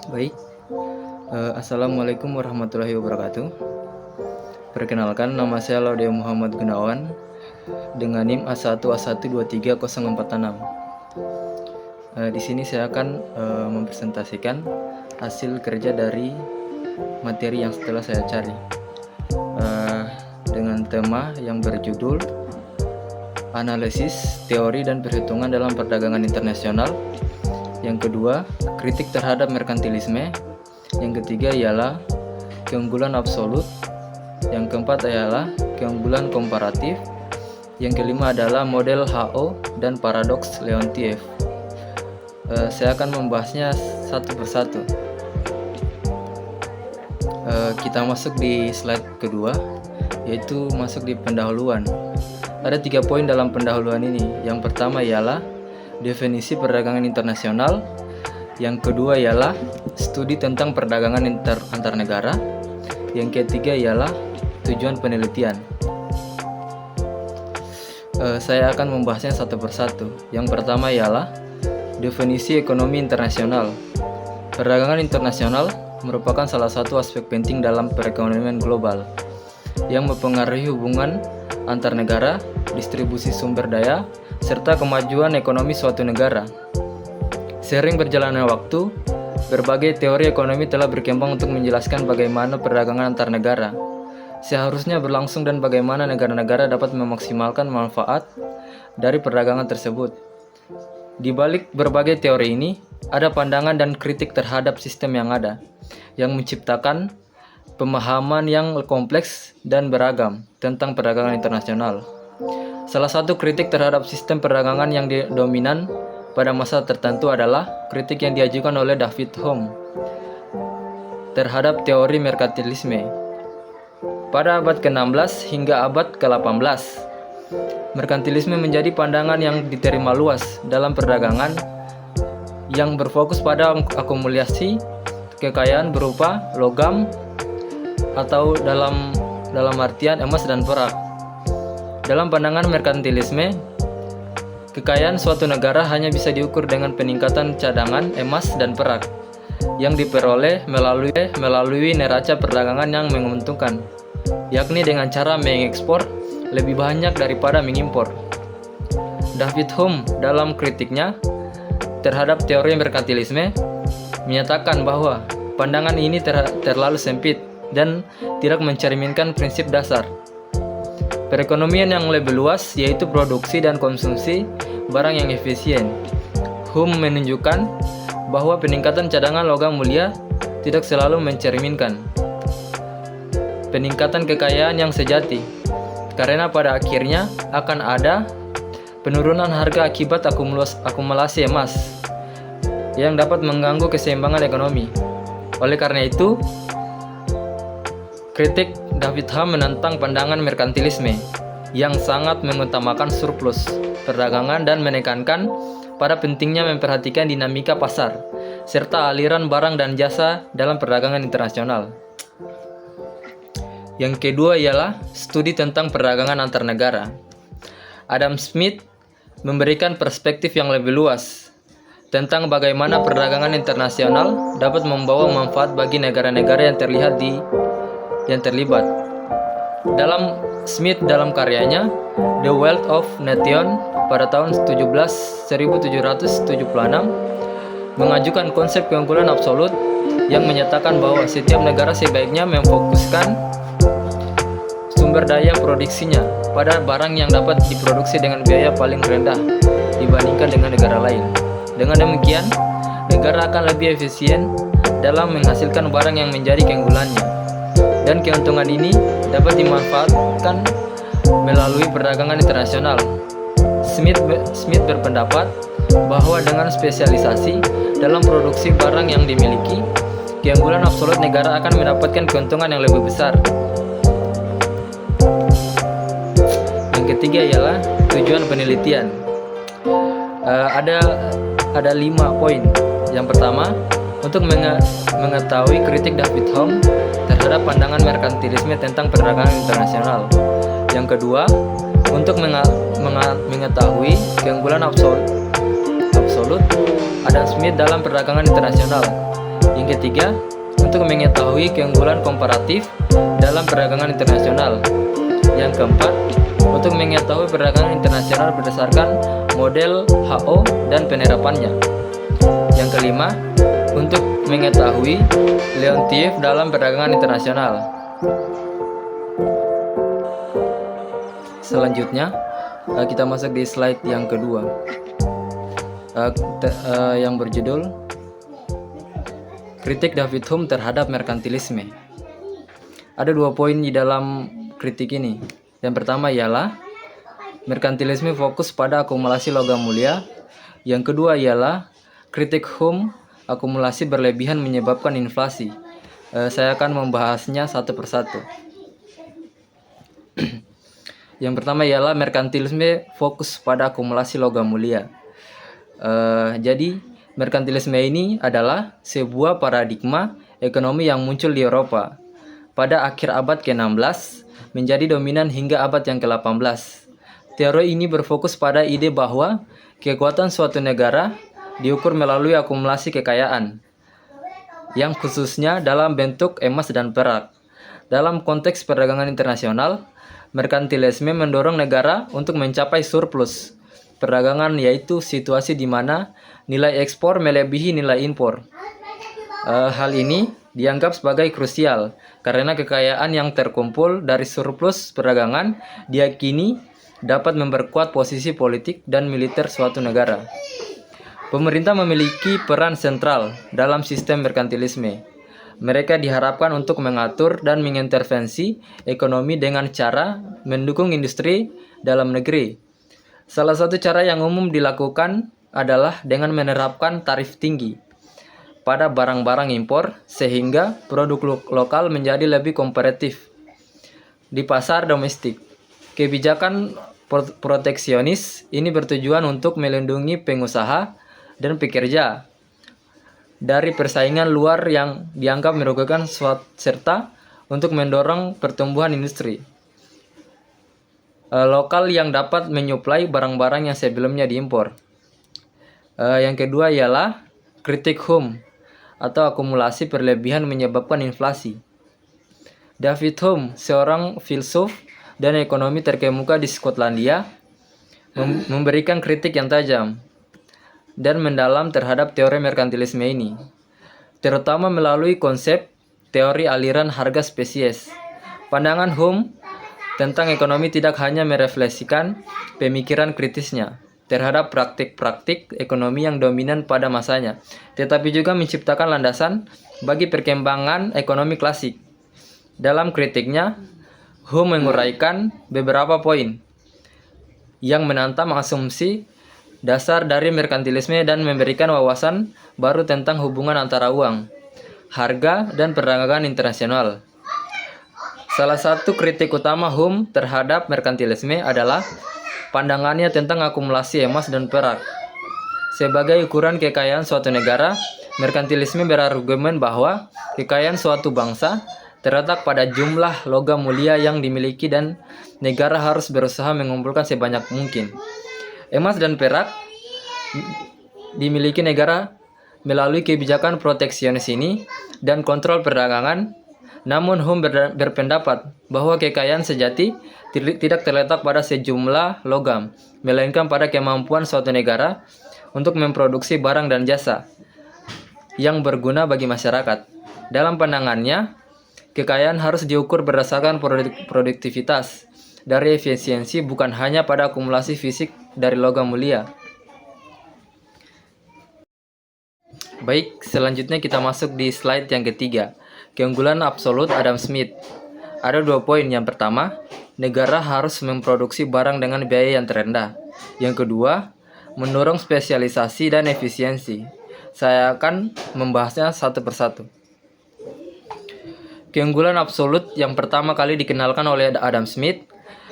Baik, Assalamualaikum warahmatullahi wabarakatuh. Perkenalkan, nama saya Laudia Muhammad Gunawan dengan NIM A1A1230046. Di sini saya akan mempresentasikan hasil kerja dari materi yang setelah saya cari dengan tema yang berjudul Analisis, Teori, dan Perhitungan dalam Perdagangan Internasional. Yang kedua, kritik terhadap merkantilisme. Yang ketiga ialah keunggulan absolut. Yang keempat ialah keunggulan komparatif. Yang kelima adalah model HO dan paradoks Leontief. Saya akan membahasnya satu persatu. Kita masuk di slide kedua, yaitu masuk di pendahuluan. Ada 3 poin dalam pendahuluan ini. Yang pertama ialah definisi perdagangan internasional. Yang kedua ialah studi tentang perdagangan antar negara. Yang ketiga ialah tujuan penelitian. Saya akan membahasnya satu persatu. Yang pertama ialah definisi ekonomi internasional. Perdagangan internasional merupakan salah satu aspek penting dalam perekonomian global yang mempengaruhi hubungan antar negara, distribusi sumber daya, serta kemajuan ekonomi suatu negara. Seiring berjalannya waktu, berbagai teori ekonomi telah berkembang untuk menjelaskan bagaimana perdagangan antar negara seharusnya berlangsung dan bagaimana negara-negara dapat memaksimalkan manfaat dari perdagangan tersebut. Di balik berbagai teori ini, ada pandangan dan kritik terhadap sistem yang ada, yang menciptakan pemahaman yang kompleks dan beragam tentang perdagangan internasional. Salah satu kritik terhadap sistem perdagangan yang dominan pada masa tertentu adalah kritik yang diajukan oleh David Hume terhadap teori merkantilisme. Pada abad ke-16 hingga abad ke-18, merkantilisme menjadi pandangan yang diterima luas dalam perdagangan yang berfokus pada akumulasi kekayaan berupa logam atau dalam artian emas dan perak. Dalam pandangan merkantilisme, kekayaan suatu negara hanya bisa diukur dengan peningkatan cadangan emas dan perak yang diperoleh melalui neraca perdagangan yang menguntungkan, yakni dengan cara mengekspor lebih banyak daripada mengimpor. David Hume dalam kritiknya terhadap teori merkantilisme menyatakan bahwa pandangan ini terlalu sempit dan tidak mencerminkan prinsip dasar perekonomian yang lebih luas, yaitu produksi dan konsumsi barang yang efisien. Hume menunjukkan bahwa peningkatan cadangan logam mulia tidak selalu mencerminkan peningkatan kekayaan yang sejati, karena pada akhirnya akan ada penurunan harga akibat akumulasi emas yang dapat mengganggu keseimbangan ekonomi. Oleh karena itu, kritik David Hume menentang pandangan merkantilisme yang sangat mengutamakan surplus perdagangan dan menekankan pada pentingnya memperhatikan dinamika pasar serta aliran barang dan jasa dalam perdagangan internasional. Yang kedua ialah studi tentang perdagangan antar negara. Adam Smith memberikan perspektif yang lebih luas tentang bagaimana perdagangan internasional dapat membawa manfaat bagi negara-negara yang terlibat. Smith dalam karyanya The Wealth of Nations pada tahun 1776 mengajukan konsep keunggulan absolut yang menyatakan bahwa setiap negara sebaiknya memfokuskan sumber daya produksinya pada barang yang dapat diproduksi dengan biaya paling rendah dibandingkan dengan negara lain. Dengan demikian, negara akan lebih efisien dalam menghasilkan barang yang menjadi keunggulannya, dan keuntungan ini dapat dimanfaatkan melalui perdagangan internasional. Smith berpendapat bahwa dengan spesialisasi dalam produksi barang yang dimiliki, keunggulan absolut negara akan mendapatkan keuntungan yang lebih besar. Yang ketiga ialah tujuan penelitian. Ada 5 poin. Yang pertama, untuk mengetahui kritik David Hume terhadap pandangan merkantilisme tentang perdagangan internasional. Yang kedua, untuk mengetahui keunggulan absolut Adam Smith dalam perdagangan internasional. Yang ketiga, untuk mengetahui keunggulan komparatif dalam perdagangan internasional. Yang keempat, untuk mengetahui perdagangan internasional berdasarkan model HO dan penerapannya. Yang kelima, untuk mengetahui Leontief dalam perdagangan internasional. Selanjutnya, kita masuk di slide yang kedua, yang berjudul Kritik David Hume terhadap merkantilisme. Ada 2 poin di dalam kritik ini. Yang pertama ialah merkantilisme fokus pada akumulasi logam mulia. Yang kedua ialah kritik Hume, akumulasi berlebihan menyebabkan inflasi. Saya akan membahasnya satu persatu. Yang pertama ialah merkantilisme fokus pada akumulasi logam mulia. Jadi merkantilisme ini adalah sebuah paradigma ekonomi yang muncul di Eropa pada akhir abad ke-16 menjadi dominan hingga abad yang ke-18. Teori ini berfokus pada ide bahwa kekuatan suatu negara diukur melalui akumulasi kekayaan, yang khususnya dalam bentuk emas dan perak. Dalam konteks perdagangan internasional, merkantilisme mendorong negara untuk mencapai surplus perdagangan, yaitu situasi di mana nilai ekspor melebihi nilai impor. Hal ini dianggap sebagai krusial karena kekayaan yang terkumpul dari surplus perdagangan diyakini dapat memperkuat posisi politik dan militer suatu negara. Pemerintah memiliki peran sentral dalam sistem merkantilisme. Mereka diharapkan untuk mengatur dan mengintervensi ekonomi dengan cara mendukung industri dalam negeri. Salah satu cara yang umum dilakukan adalah dengan menerapkan tarif tinggi pada barang-barang impor sehingga produk lokal menjadi lebih kompetitif di pasar domestik. Kebijakan proteksionis ini bertujuan untuk melindungi pengusaha dan pekerja dari persaingan luar yang dianggap merugikan serta untuk mendorong pertumbuhan industri lokal yang dapat menyuplai barang-barang yang sebelumnya diimpor. Yang kedua ialah kritik Hume atau akumulasi berlebihan menyebabkan inflasi. David Hume, seorang filsuf dan ekonomi terkemuka di Skotlandia, memberikan kritik yang tajam dan mendalam terhadap teori merkantilisme ini, terutama melalui konsep teori aliran harga spesies. Pandangan Hume tentang ekonomi tidak hanya merefleksikan pemikiran kritisnya terhadap praktik-praktik ekonomi yang dominan pada masanya, tetapi juga menciptakan landasan bagi perkembangan ekonomi klasik. Dalam kritiknya, Hume menguraikan beberapa poin yang menantang asumsi dasar dari merkantilisme dan memberikan wawasan baru tentang hubungan antara uang, harga, dan perdagangan internasional. Salah satu kritik utama Hume terhadap merkantilisme adalah pandangannya tentang akumulasi emas dan perak. Sebagai ukuran kekayaan suatu negara, merkantilisme berargumen bahwa kekayaan suatu bangsa terletak pada jumlah logam mulia yang dimiliki dan negara harus berusaha mengumpulkan sebanyak mungkin. Emas dan perak dimiliki negara melalui kebijakan proteksionis ini dan kontrol perdagangan. Namun Hume berpendapat bahwa kekayaan sejati tidak terletak pada sejumlah logam, melainkan pada kemampuan suatu negara untuk memproduksi barang dan jasa yang berguna bagi masyarakat. Dalam pandangannya, kekayaan harus diukur berdasarkan produktivitas dari efisiensi, bukan hanya pada akumulasi fisik dari logam mulia. Baik, selanjutnya kita masuk di slide yang ketiga. Keunggulan absolut Adam Smith. Ada 2 poin. Yang pertama, negara harus memproduksi barang dengan biaya yang terendah. Yang kedua, mendorong spesialisasi dan efisiensi. Saya akan membahasnya satu persatu. Keunggulan absolut yang pertama kali dikenalkan oleh Adam Smith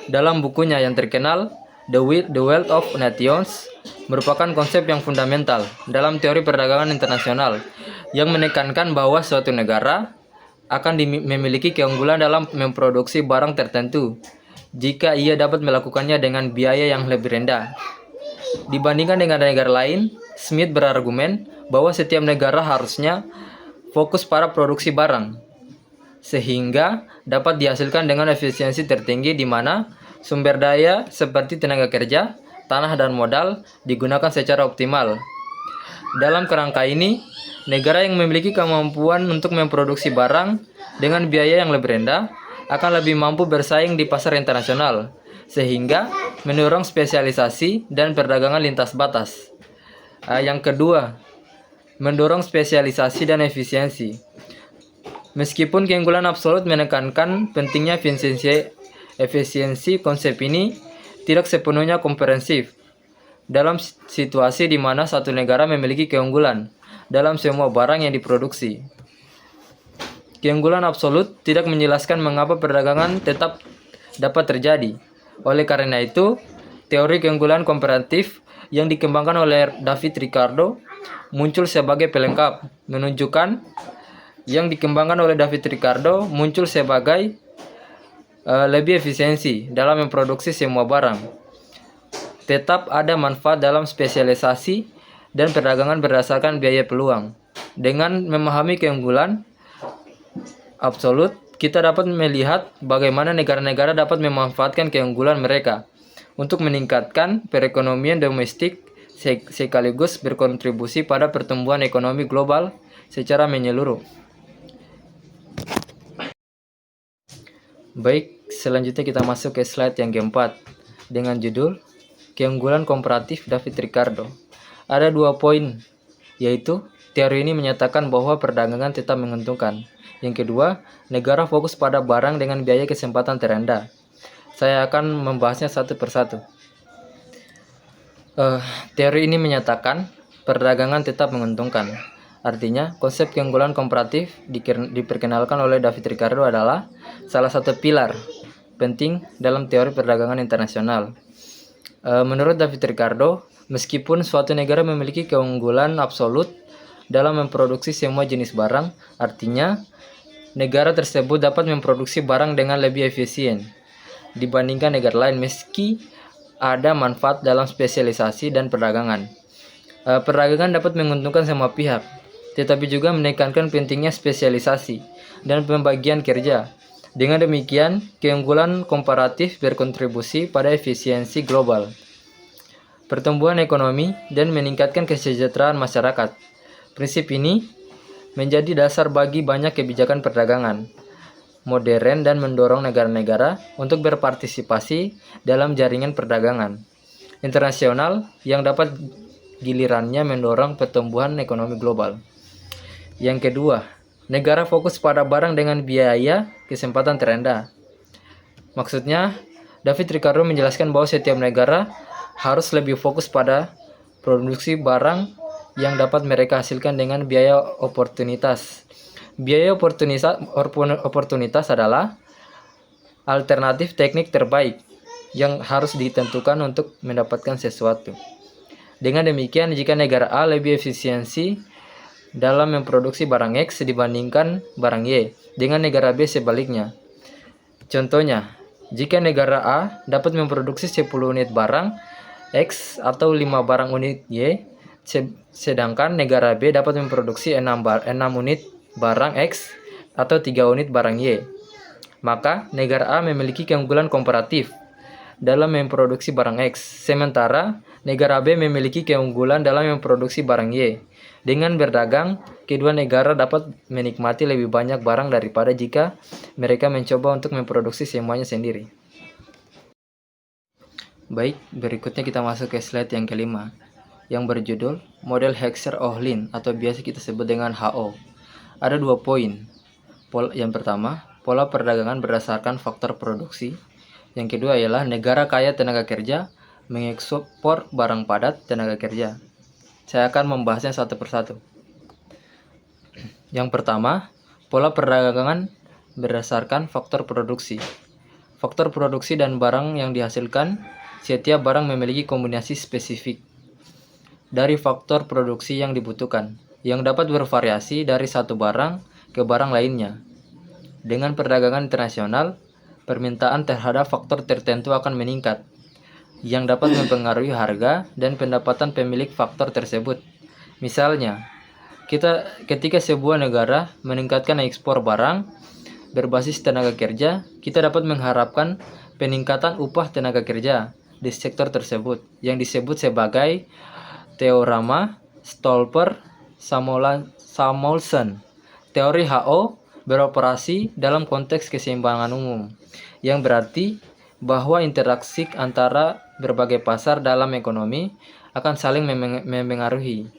dalam bukunya yang terkenal The Wealth of Nations, merupakan konsep yang fundamental dalam teori perdagangan internasional yang menekankan bahwa suatu negara akan memiliki keunggulan dalam memproduksi barang tertentu jika ia dapat melakukannya dengan biaya yang lebih rendah dibandingkan dengan negara lain. Smith berargumen bahwa setiap negara harusnya fokus pada produksi barang, sehingga dapat dihasilkan dengan efisiensi tertinggi di mana sumber daya seperti tenaga kerja, tanah, dan modal digunakan secara optimal. Dalam kerangka ini, negara yang memiliki kemampuan untuk memproduksi barang dengan biaya yang lebih rendah akan lebih mampu bersaing di pasar internasional, sehingga mendorong spesialisasi dan perdagangan lintas batas. Yang kedua, mendorong spesialisasi dan efisiensi. Meskipun keunggulan absolut menekankan pentingnya efisiensi, konsep ini tidak sepenuhnya komprehensif. Dalam situasi di mana satu negara memiliki keunggulan dalam semua barang yang diproduksi, keunggulan absolut tidak menjelaskan mengapa perdagangan tetap dapat terjadi. Oleh karena itu, teori keunggulan komparatif yang dikembangkan oleh David Ricardo muncul sebagai pelengkap, menunjukkan lebih efisiensi dalam memproduksi semua barang. Tetap ada manfaat dalam spesialisasi dan perdagangan berdasarkan biaya peluang. Dengan memahami keunggulan absolut, kita dapat melihat bagaimana negara-negara dapat memanfaatkan keunggulan mereka untuk meningkatkan perekonomian domestik sekaligus berkontribusi pada pertumbuhan ekonomi global secara menyeluruh. Baik, selanjutnya kita masuk ke slide yang keempat dengan judul Keunggulan Komparatif David Ricardo. Ada 2 poin, yaitu teori ini menyatakan bahwa perdagangan tetap menguntungkan. Yang kedua, negara fokus pada barang dengan biaya kesempatan terendah. Saya akan membahasnya satu persatu. Teori ini menyatakan perdagangan tetap menguntungkan. Artinya, konsep keunggulan komparatif diperkenalkan oleh David Ricardo adalah salah satu pilar penting dalam teori perdagangan internasional. Menurut David Ricardo, meskipun suatu negara memiliki keunggulan absolut dalam memproduksi semua jenis barang, artinya negara tersebut dapat memproduksi barang dengan lebih efisien dibandingkan negara lain meski ada manfaat dalam spesialisasi dan perdagangan. Perdagangan dapat menguntungkan semua pihak, tetapi juga menekankan pentingnya spesialisasi dan pembagian kerja. Dengan demikian, keunggulan komparatif berkontribusi pada efisiensi global, pertumbuhan ekonomi, dan meningkatkan kesejahteraan masyarakat. Prinsip ini menjadi dasar bagi banyak kebijakan perdagangan modern dan mendorong negara-negara untuk berpartisipasi dalam jaringan perdagangan internasional yang dapat gilirannya mendorong pertumbuhan ekonomi global. Yang kedua, negara fokus pada barang dengan biaya kesempatan terendah. Maksudnya, David Ricardo menjelaskan bahwa setiap negara harus lebih fokus pada produksi barang yang dapat mereka hasilkan dengan biaya oportunitas. Biaya oportunitas adalah alternatif teknik terbaik yang harus ditentukan untuk mendapatkan sesuatu. Dengan demikian, jika negara A lebih efisiensi dalam memproduksi barang X dibandingkan barang Y, dengan negara B sebaliknya. Contohnya, jika negara A dapat memproduksi 10 unit barang X atau 5 barang unit Y, sedangkan negara B dapat memproduksi 6 unit barang X atau 3 unit barang Y, maka negara A memiliki keunggulan komparatif dalam memproduksi barang X, sementara negara B memiliki keunggulan dalam memproduksi barang Y. Dengan berdagang, kedua negara dapat menikmati lebih banyak barang daripada jika mereka mencoba untuk memproduksi semuanya sendiri. Baik, berikutnya kita masuk ke slide yang kelima, yang berjudul Model Heckscher-Ohlin atau biasa kita sebut dengan HO. Ada 2 poin. Yang pertama, pola perdagangan berdasarkan faktor produksi. Yang kedua ialah negara kaya tenaga kerja mengekspor barang padat tenaga kerja. Saya akan membahasnya satu persatu. Yang pertama, pola perdagangan berdasarkan faktor produksi. Faktor produksi dan barang yang dihasilkan, setiap barang memiliki kombinasi spesifik dari faktor produksi yang dibutuhkan, yang dapat bervariasi dari satu barang ke barang lainnya. Dengan perdagangan internasional, permintaan terhadap faktor tertentu akan meningkat, yang dapat mempengaruhi harga dan pendapatan pemilik faktor tersebut. Misalnya, ketika sebuah negara meningkatkan ekspor barang berbasis tenaga kerja, kita dapat mengharapkan peningkatan upah tenaga kerja di sektor tersebut yang disebut sebagai teorema Stolper-Samuelson. Teori HO beroperasi dalam konteks keseimbangan umum, yang berarti bahwa interaksi antara berbagai pasar dalam ekonomi akan saling mempengaruhi.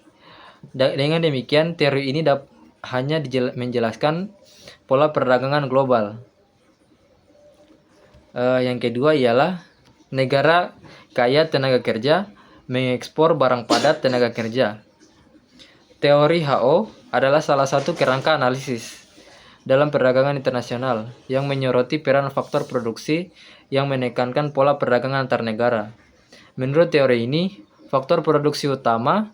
Dengan demikian, teori ini hanya menjelaskan pola perdagangan global. Yang kedua ialah negara kaya tenaga kerja mengekspor barang padat tenaga kerja. Teori HO adalah salah satu kerangka analisis dalam perdagangan internasional yang menyoroti peran faktor produksi yang menekankan pola perdagangan antar negara. Menurut teori ini, faktor produksi utama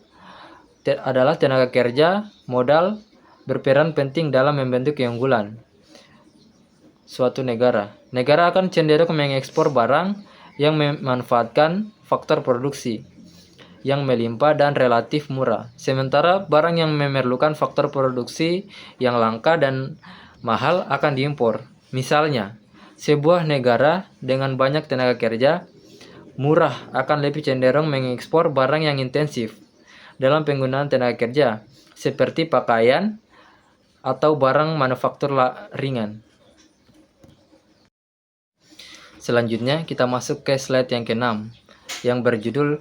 adalah tenaga kerja, modal, berperan penting dalam membentuk keunggulan suatu negara. Negara akan cenderung mengekspor barang yang memanfaatkan faktor produksi yang melimpah dan relatif murah, sementara barang yang memerlukan faktor produksi yang langka dan mahal akan diimpor. Misalnya, sebuah negara dengan banyak tenaga kerja murah akan lebih cenderung mengekspor barang yang intensif dalam penggunaan tenaga kerja, seperti pakaian atau barang manufaktur ringan. Selanjutnya, kita masuk ke slide yang ke-6, yang berjudul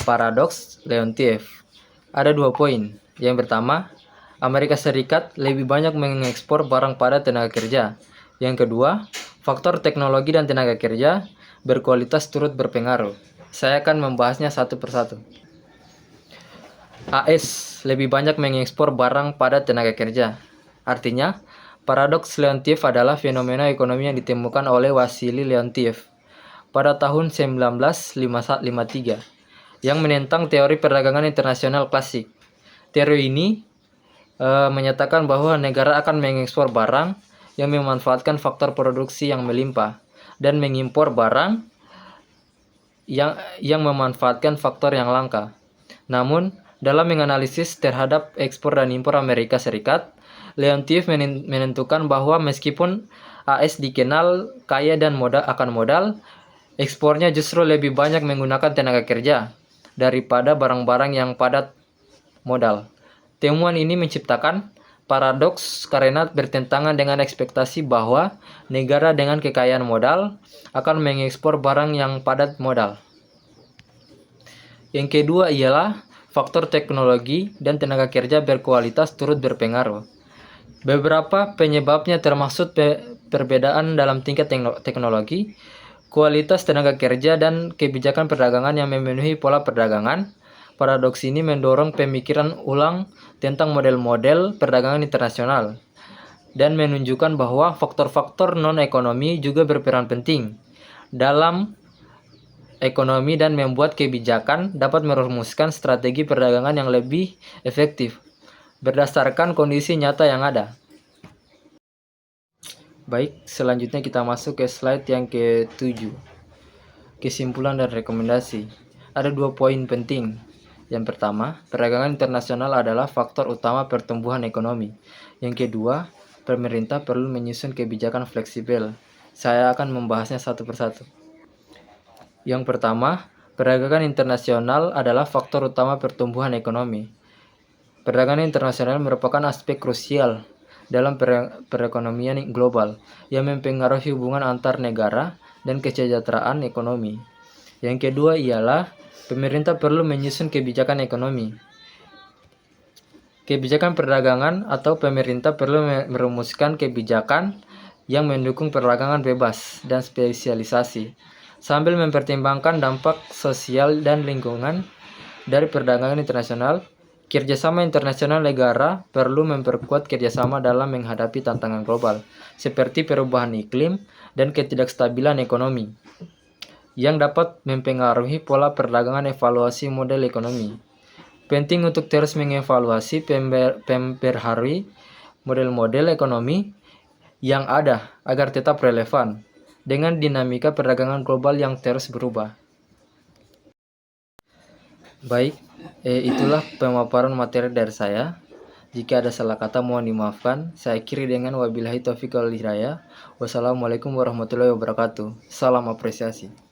Paradoks Leontief. Ada 2 poin. Yang pertama, Amerika Serikat lebih banyak mengekspor barang padat tenaga kerja. Yang kedua, faktor teknologi dan tenaga kerja berkualitas turut berpengaruh. Saya akan membahasnya satu persatu. AS lebih banyak mengekspor barang padat tenaga kerja. Artinya, paradoks Leontief adalah fenomena ekonomi yang ditemukan oleh Wassily Leontief pada tahun 1953 yang menentang teori perdagangan internasional klasik. Teori ini menyatakan bahwa negara akan mengekspor barang yang memanfaatkan faktor produksi yang melimpah dan mengimpor barang yang memanfaatkan faktor yang langka. Namun, dalam menganalisis terhadap ekspor dan impor Amerika Serikat, Leontief menentukan bahwa meskipun AS dikenal kaya dan akan modal, ekspornya justru lebih banyak menggunakan tenaga kerja daripada barang-barang yang padat modal. Temuan ini menciptakan paradoks karena bertentangan dengan ekspektasi bahwa negara dengan kekayaan modal akan mengekspor barang yang padat modal. Yang kedua ialah faktor teknologi dan tenaga kerja berkualitas turut berpengaruh. Beberapa penyebabnya termasuk perbedaan dalam tingkat teknologi, kualitas tenaga kerja, dan kebijakan perdagangan yang memenuhi pola perdagangan. Paradoks ini mendorong pemikiran ulang tentang model-model perdagangan internasional dan menunjukkan bahwa faktor-faktor non-ekonomi juga berperan penting dalam ekonomi dan membuat kebijakan dapat merumuskan strategi perdagangan yang lebih efektif berdasarkan kondisi nyata yang ada. Baik, selanjutnya kita masuk ke slide yang ke-7. Kesimpulan dan rekomendasi. Ada 2 poin penting. Yang pertama, perdagangan internasional adalah faktor utama pertumbuhan ekonomi. Yang kedua, pemerintah perlu menyusun kebijakan fleksibel. Saya akan membahasnya satu persatu. Yang pertama, perdagangan internasional adalah faktor utama pertumbuhan ekonomi. Perdagangan internasional merupakan aspek krusial dalam perekonomian global yang mempengaruhi hubungan antar negara dan kesejahteraan ekonomi. Yang kedua ialah pemerintah perlu menyusun kebijakan ekonomi. Kebijakan perdagangan atau pemerintah perlu merumuskan kebijakan yang mendukung perdagangan bebas dan spesialisasi, sambil mempertimbangkan dampak sosial dan lingkungan dari perdagangan internasional. Kerjasama internasional negara perlu memperkuat kerjasama dalam menghadapi tantangan global, seperti perubahan iklim dan ketidakstabilan ekonomi, yang dapat mempengaruhi pola perdagangan. Evaluasi model ekonomi. Penting untuk terus mengevaluasi memperbarui model-model ekonomi yang ada agar tetap relevan dengan dinamika perdagangan global yang terus berubah. Baik, itulah pemaparan materi dari saya. Jika ada salah kata mohon dimaafkan. Saya akhiri dengan wabillahi taufiq wal hidayah. Wassalamualaikum warahmatullahi wabarakatuh. Salam apresiasi.